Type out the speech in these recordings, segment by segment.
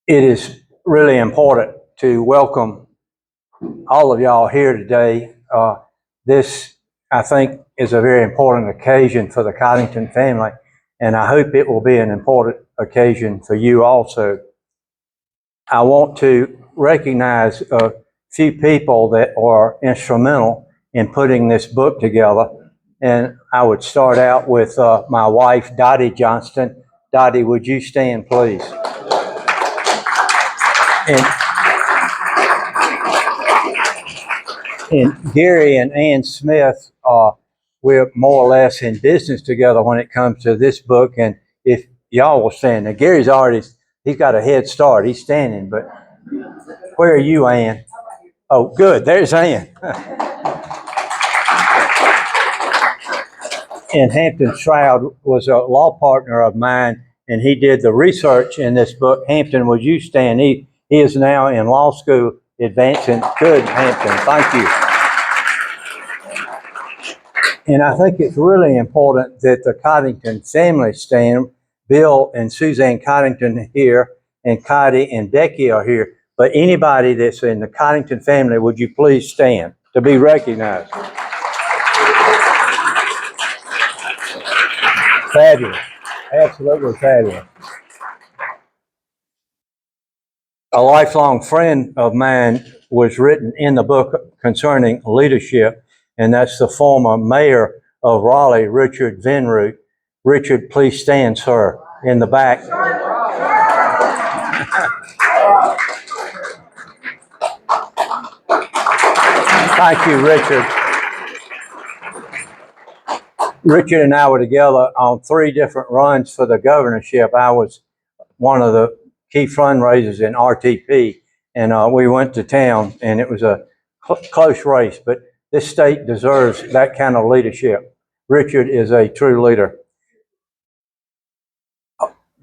It is really important to welcome all of y'all here today. This, I think, is a very important occasion for the Coddington family, and I hope it will be an important occasion for you also. I want to recognize a few people that are instrumental in putting this book together, and I would start out with my wife, Dottie Johnston. Dottie, would you stand, please? And Gary and Ann Smith, we're more or less in business together when it comes to this book. And if y'all will stand, now Gary's he's got a head start. He's standing, but where are you, Ann? Oh, good. There's Ann. And Hampton Shroud was a law partner of mine, and he did the research in this book. Hampton, would you stand? He is now in law school advancing. Good, Hampton. Thank you. And I think it's really important that the Coddington family stand. Bill and Suzanne Coddington here, and Cotty and Becky are here. But anybody that's in the Coddington family, would you please stand to be recognized? Fabulous. Absolutely fabulous. A lifelong friend of mine was written in the book concerning leadership, and that's the former mayor of Raleigh, Richard Vinroot. Richard, please stand, sir, in the back. Thank you, Richard. Richard and I were together on 3 different runs for the governorship. I was one of the key fundraisers in RTP, and we went to town, and it was a close race, but this state deserves that kind of leadership. Richard is a true leader.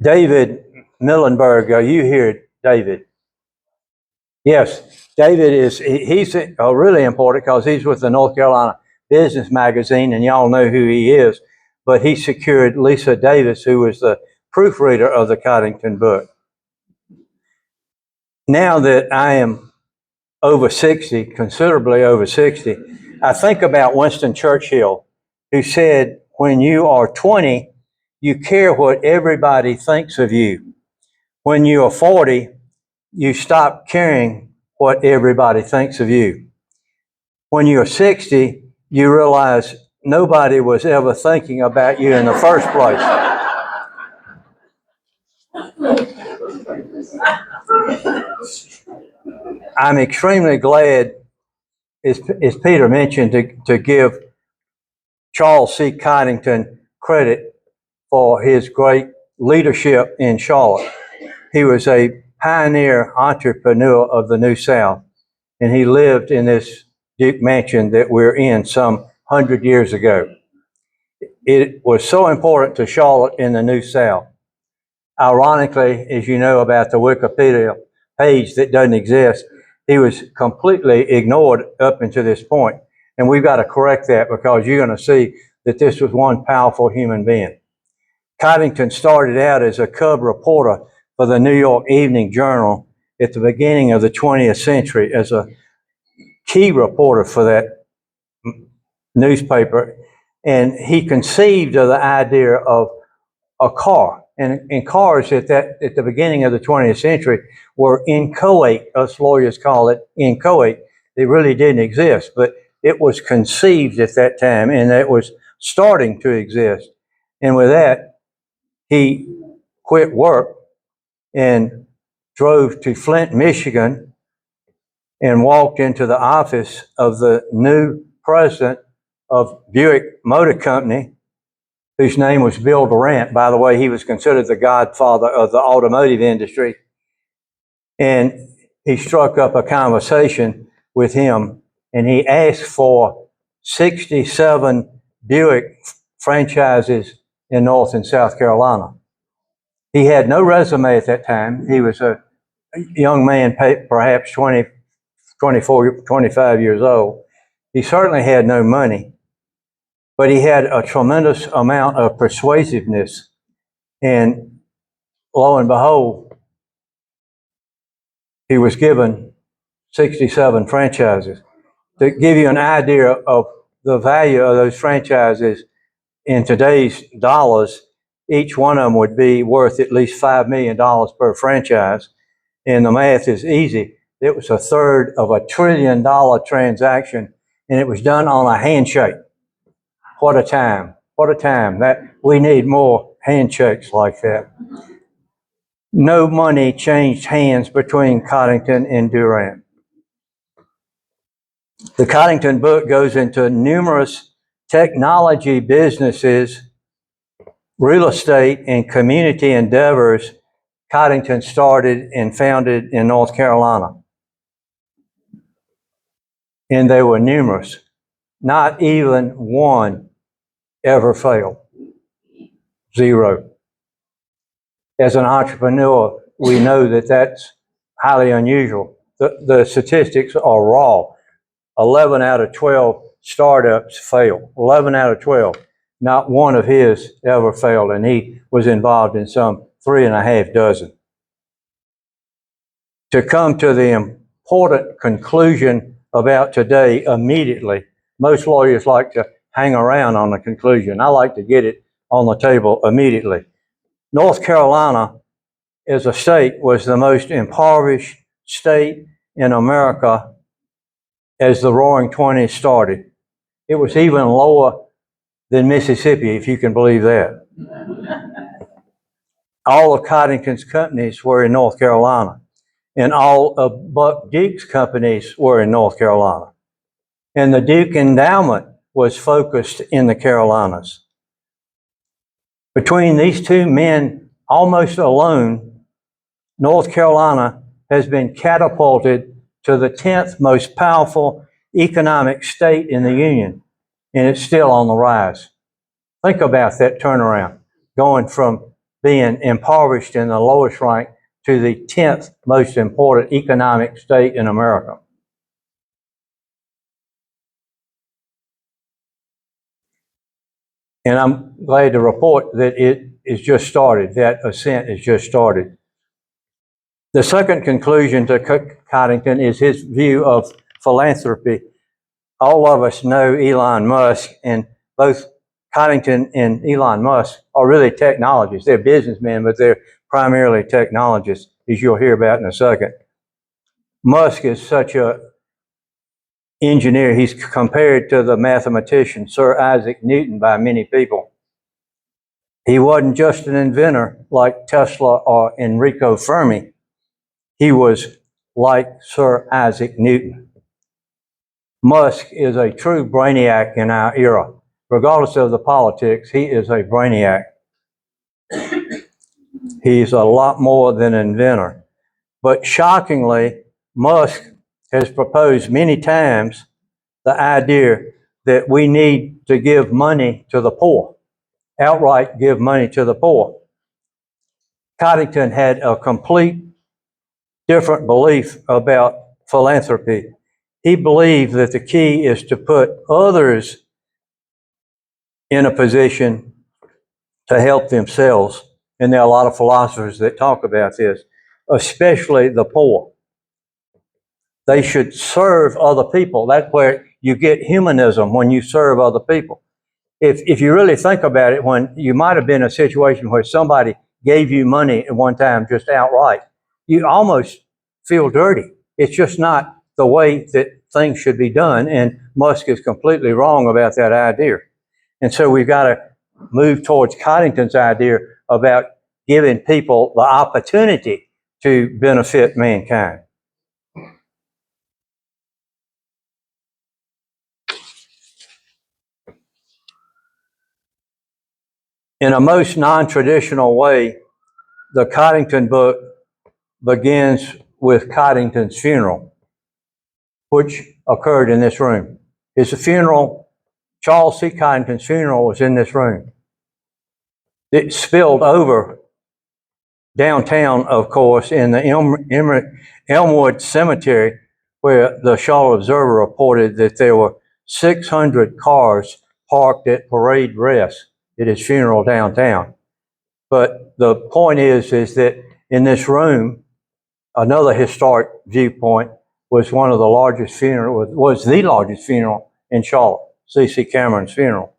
David Millenberg, are you here, David? Yes, David he's really important because he's with the North Carolina Business Magazine, and y'all know who he is, but he secured Lisa Davis, who was the proofreader of the Coddington book. Now that I am over 60, considerably over 60, I think about Winston Churchill, who said, when you are 20, you care what everybody thinks of you. When you are 40, you stop caring what everybody thinks of you. When you're 60, you realize nobody was ever thinking about you in the first place. I'm extremely glad, as Peter mentioned, to give Charles C. Coddington credit for his great leadership in Charlotte. He was a pioneer entrepreneur of the New South, and he lived in this Duke Mansion that we're in some 100 years ago. It was so important to Charlotte in the New South. Ironically, as you know about the Wikipedia page that doesn't exist, he was completely ignored up until this point. And we've got to correct that, because you're going to see that this was one powerful human being. Coddington started out as a cub reporter for the New York Evening Journal at the beginning of the 20th century as a key reporter for that newspaper. And he conceived of the idea of a car. And cars at the beginning of the 20th century were inchoate. Us lawyers call it inchoate. They really didn't exist, but it was conceived at that time, and it was starting to exist. And with that, he quit work and drove to Flint, Michigan, and walked into the office of the new president of Buick Motor Company, whose name was Bill Durant. By the way, he was considered the godfather of the automotive industry. And he struck up a conversation with him, and he asked for 67 Buick franchises in North and South Carolina. He had no resume at that time. He was a young man, perhaps 24, 25 years old. He certainly had no money, but he had a tremendous amount of persuasiveness. And lo and behold, he was given 67 franchises. To give you an idea of the value of those franchises in today's dollars, each one of them would be worth at least $5 million per franchise. And the math is easy. It was a third of $1 trillion transaction, and it was done on a handshake. What a time. What a time. That we need more handshakes like that. No money changed hands between Coddington and Durant. The Coddington book goes into numerous technology businesses, real estate, and community endeavors Coddington started and founded in North Carolina. And they were numerous. Not even one ever failed. Zero. As an entrepreneur, we know that that's highly unusual. The statistics are raw. 11 out of 12 startups fail. 11 out of 12. Not one of his ever failed, and he was involved in some 3.5 dozen. To come to the important conclusion about today immediately, most lawyers like to hang around on the conclusion. I like to get it on the table immediately. North Carolina as a state was the most impoverished state in America as the Roaring Twenties started. It was even lower than Mississippi, if you can believe that. All of Coddington's companies were in North Carolina, and all of Buck Duke's companies were in North Carolina. And the Duke Endowment was focused in the Carolinas. Between these two men, almost alone, North Carolina has been catapulted to the 10th most powerful economic state in the Union, and it's still on the rise. Think about that turnaround, going from being impoverished in the lowest rank to the 10th most important economic state in America. And I'm glad to report that it is just started, that ascent is just started. The second conclusion to Coddington is his view of philanthropy. All of us know Elon Musk, and both Coddington and Elon Musk are really technologists. They're businessmen, but they're primarily technologists, as you'll hear about in a second. Musk is such an engineer. He's compared to the mathematician Sir Isaac Newton by many people. He wasn't just an inventor like Tesla or Enrico Fermi. He was like Sir Isaac Newton. Musk is a true brainiac in our era. Regardless of the politics, he is a brainiac. He's a lot more than an inventor. But shockingly, Musk has proposed many times the idea that we need to give money to the poor, outright give money to the poor. Coddington had a complete different belief about philanthropy. He believed that the key is to put others in a position to help themselves. And there are a lot of philosophers that talk about this, especially the poor. They should serve other people. That's where you get humanism, when you serve other people. If you really think about it, when you might have been in a situation where somebody gave you money at one time just outright, you almost feel dirty. It's just not the way that things should be done, and Musk is completely wrong about that idea. And so we've got to move towards Coddington's idea about giving people the opportunity to benefit mankind. In a most non-traditional way, the Coddington book begins with Coddington's funeral, which occurred in this room. His funeral, Charles C. Coddington's funeral, was in this room. It spilled over downtown, of course, in the Elmwood Cemetery, where the Charlotte Observer reported that there were 600 cars parked at parade rest at his funeral downtown. But the point is that in this room, Another historic viewpoint was one of the largest funeral, was the largest funeral in Charlotte, C.C. Cameron's funeral.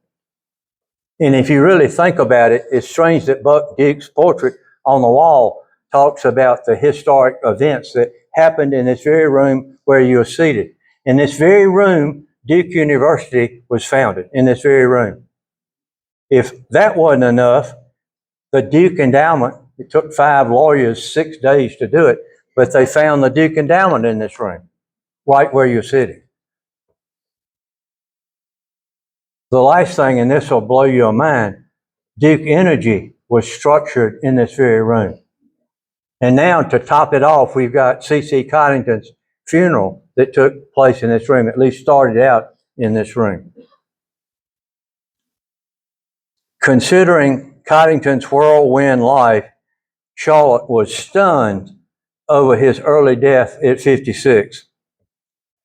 And if you really think about it, it's strange that Buck Duke's portrait on the wall talks about the historic events that happened in this very room where you are seated. In this very room, Duke University was founded, in this very room. If that wasn't enough, the Duke Endowment, it took 5 lawyers 6 days to do it, but they found the Duke Endowment in this room, right where you're sitting. The last thing, and this will blow your mind, Duke Energy was structured in this very room. And now to top it off, we've got C.C. Coddington's funeral that took place in this room, at least started out in this room. Considering Coddington's whirlwind life, Charlotte was stunned over his early death at 56.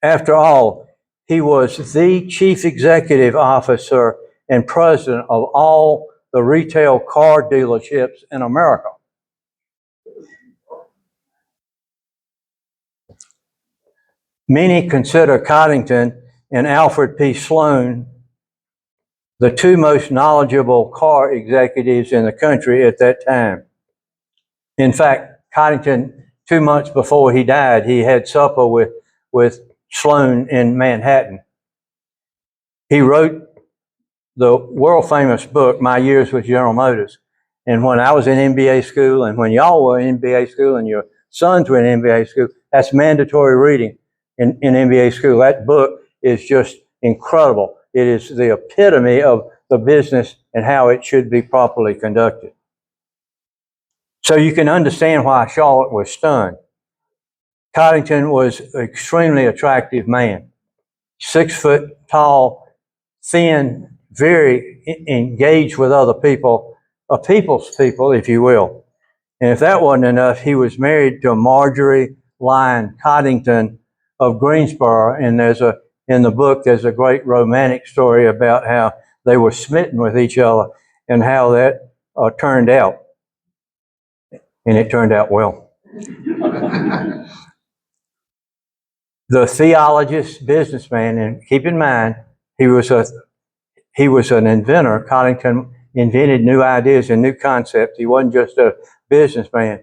After all, he was the chief executive officer and president of all the retail car dealerships in America. Many consider Coddington and Alfred P. Sloan the 2 most knowledgeable car executives in the country at that time. In fact, Coddington, 2 months before he died, he had supper with Sloan in Manhattan. He wrote the world-famous book, My Years with General Motors. And when I was in MBA school, and when y'all were in MBA school, and your sons were in MBA school, that's mandatory reading in MBA school. That book is just incredible. It is the epitome of the business and how it should be properly conducted. So you can understand why Charlotte was stunned. Coddington was an extremely attractive man, 6 foot tall, thin, very engaged with other people, a people's people, if you will. And if that wasn't enough, he was married to Marjorie Lyon Coddington of Greensboro, and in the book there's a great romantic story about how they were smitten with each other and how that turned out. And it turned out well. The theologist, businessman, and keep in mind, he was an inventor. Coddington invented new ideas and new concepts. He wasn't just a businessman.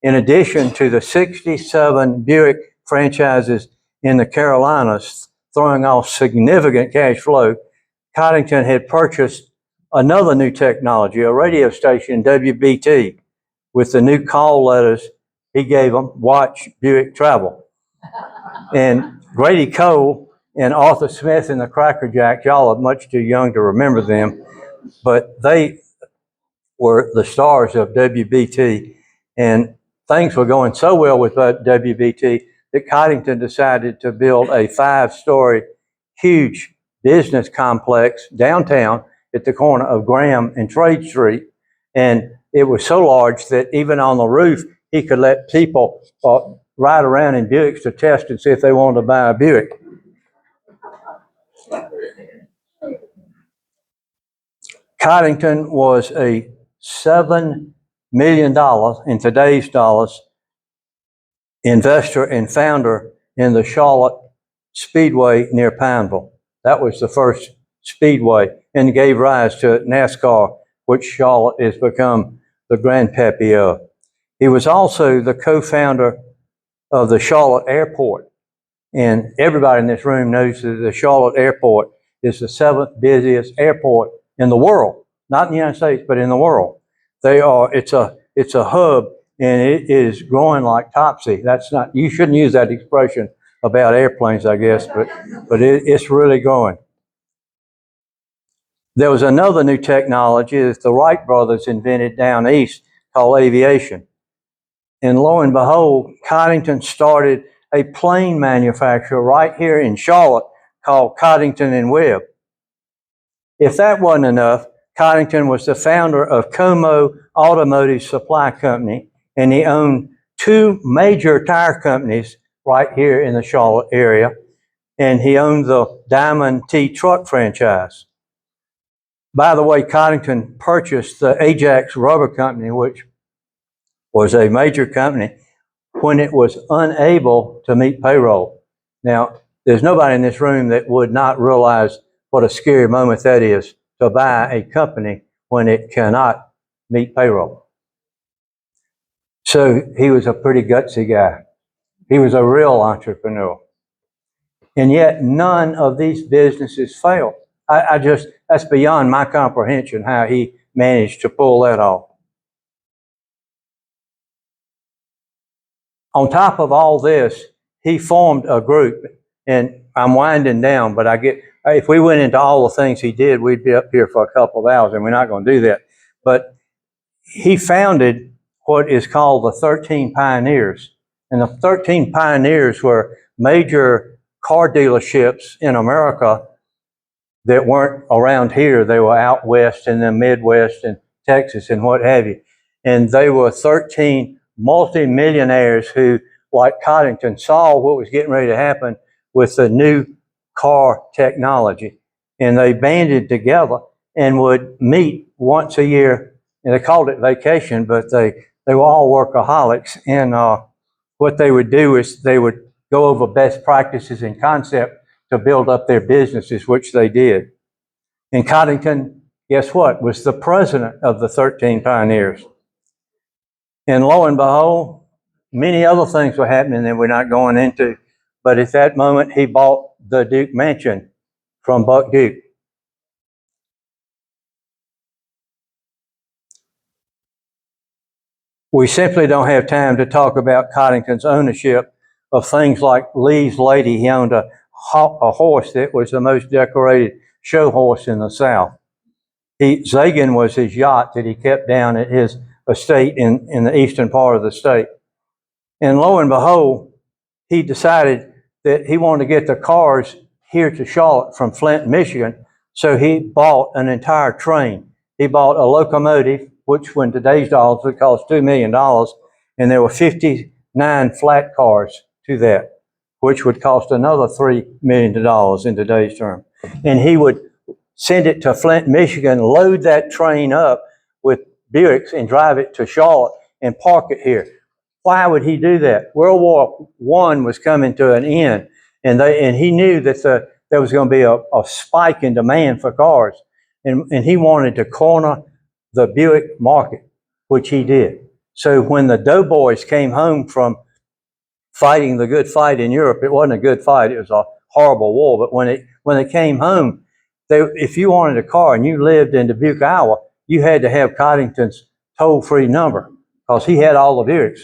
In addition to the 67 Buick franchises in the Carolinas, throwing off significant cash flow, Coddington had purchased another new technology, a radio station, WBT, with the new call letters he gave them, Watch Buick Travel. And Grady Cole and Arthur Smith and the Cracker Jacks, y'all are much too young to remember them, but they were the stars of WBT. And things were going so well with WBT that Coddington decided to build a 5-story, huge business complex downtown at the corner of Graham and Trade Street. And it was so large that even on the roof, he could let people ride around in Buicks to test and see if they wanted to buy a Buick. Coddington was a $7 million, in today's dollars, investor and founder in the Charlotte Speedway near Pineville. That was the first speedway and gave rise to NASCAR, which Charlotte has become the grandpappy of. He was also the co-founder of the Charlotte Airport. And everybody in this room knows that the Charlotte Airport is the 7th busiest airport in the world, not in the United States, but in the world. It's a hub, and it is growing like topsy. You shouldn't use that expression about airplanes, I guess, but it's really growing. There was another new technology that the Wright brothers invented down east called aviation. And lo and behold, Coddington started a plane manufacturer right here in Charlotte called Coddington and Webb. If that wasn't enough, Coddington was the founder of Como Automotive Supply Company, and he owned 2 major tire companies right here in the Charlotte area, and he owned the Diamond T truck franchise. By the way, Coddington purchased the Ajax Rubber Company, which was a major company, when it was unable to meet payroll. Now, there's nobody in this room that would not realize what a scary moment that is to buy a company when it cannot meet payroll. So he was a pretty gutsy guy. He was a real entrepreneur. And yet none of these businesses failed. That's beyond my comprehension how he managed to pull that off. On top of all this, he formed a group, and I'm winding down, but if we went into all the things he did, we'd be up here for a couple of hours, and we're not going to do that. But he founded what is called the 13 Pioneers. And the 13 Pioneers were major car dealerships in America that weren't around here. They were out west in the Midwest and Texas and what have you. And they were 13 multimillionaires who, like Coddington, saw what was getting ready to happen with the new car technology. And they banded together and would meet once a year. And they called it vacation, but they were all workaholics. And what they would do is they would go over best practices and concept to build up their businesses, which they did. And Coddington, guess what, was the president of the 13 Pioneers. And lo and behold, many other things were happening that we're not going into. But at that moment, he bought the Duke Mansion from Buck Duke. We simply don't have time to talk about Coddington's ownership of things like Lee's Lady. He owned a horse that was the most decorated show horse in the South. Zagan was his yacht that he kept down at his estate in the eastern part of the state. And lo and behold, he decided that he wanted to get the cars here to Charlotte from Flint, Michigan. So he bought an entire train. He bought a locomotive, which in today's dollars would cost $2 million. And there were 59 flat cars to that, which would cost another $3 million in today's term. And he would send it to Flint, Michigan, load that train up with Buicks and drive it to Charlotte and park it here. Why would he do that? World War I was coming to an end, and he knew that there was going to be a spike in demand for cars, and he wanted to corner the Buick market, which he did. So when the doughboys came home from fighting the good fight in Europe, it wasn't a good fight, it was a horrible war, but when they came home, if you wanted a car and you lived in Dubuque, Iowa, you had to have Coddington's toll-free number because he had all the Buicks.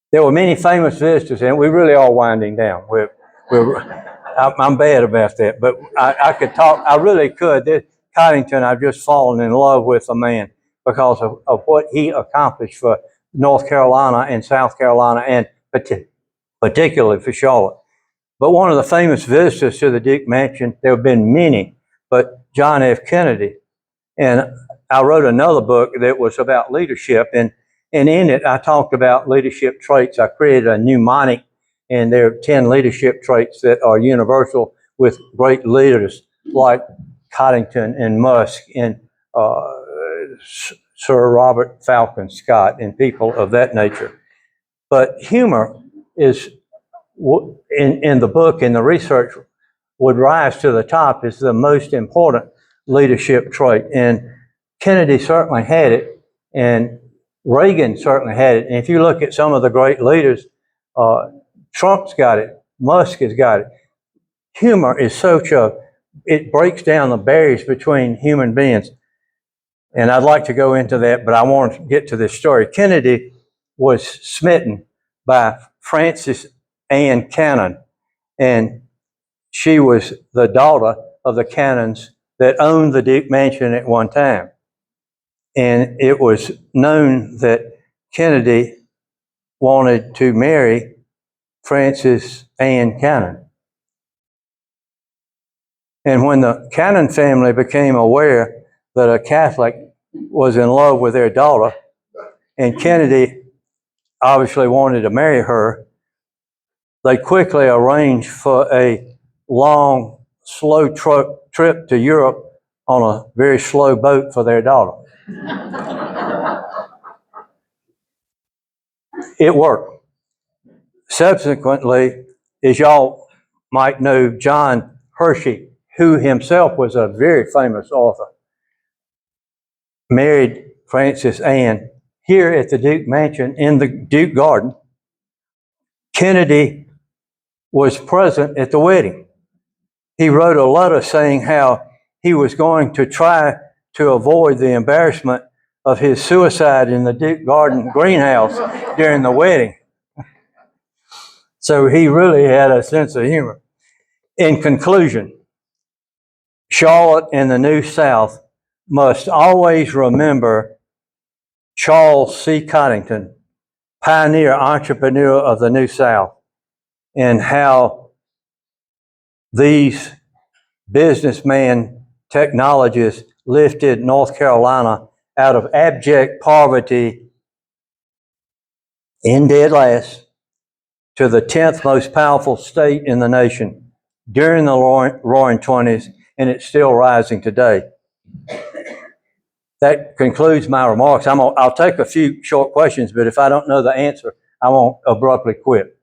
There were many famous visitors, and we really are winding down. I'm bad about that, but I could talk. I really could. Coddington, I've just fallen in love with the man because of what he accomplished for North Carolina and South Carolina, and particularly for Charlotte. But one of the famous visitors to the Duke Mansion, there have been many, but John F. Kennedy. And I wrote another book that was about leadership, and in it I talked about leadership traits. I created a mnemonic, and there are 10 leadership traits that are universal with great leaders like Coddington and Musk and Sir Robert Falcon Scott and people of that nature. But humor is, in the book and the research, would rise to the top as the most important leadership trait. And Kennedy certainly had it, and Reagan certainly had it. And if you look at some of the great leaders, Trump's got it, Musk has got it. Humor is it breaks down the barriers between human beings. And I'd like to go into that, but I want to get to this story. Kennedy was smitten by Frances Ann Cannon, and she was the daughter of the Cannons that owned the Duke Mansion at one time. And it was known that Kennedy wanted to marry Frances Ann Cannon. And when the Cannon family became aware that a Catholic was in love with their daughter, and Kennedy obviously wanted to marry her, they quickly arranged for a long, slow trip to Europe on a very slow boat for their daughter. It worked. Subsequently, as y'all might know, John Hershey, who himself was a very famous author, married Frances Ann here at the Duke Mansion in the Duke Garden. Kennedy was present at the wedding. He wrote a letter saying how he was going to try to avoid the embarrassment of his suicide in the Duke Garden greenhouse during the wedding. So he really had a sense of humor. In conclusion, Charlotte and the New South must always remember Charles C. Coddington, pioneer entrepreneur of the New South, and how these businessman technologists lifted North Carolina out of abject poverty in dead last to the 10th most powerful state in the nation during the Roaring Twenties, and it's still rising today. That concludes my remarks. I'll take a few short questions, but if I don't know the answer, I won't abruptly quit.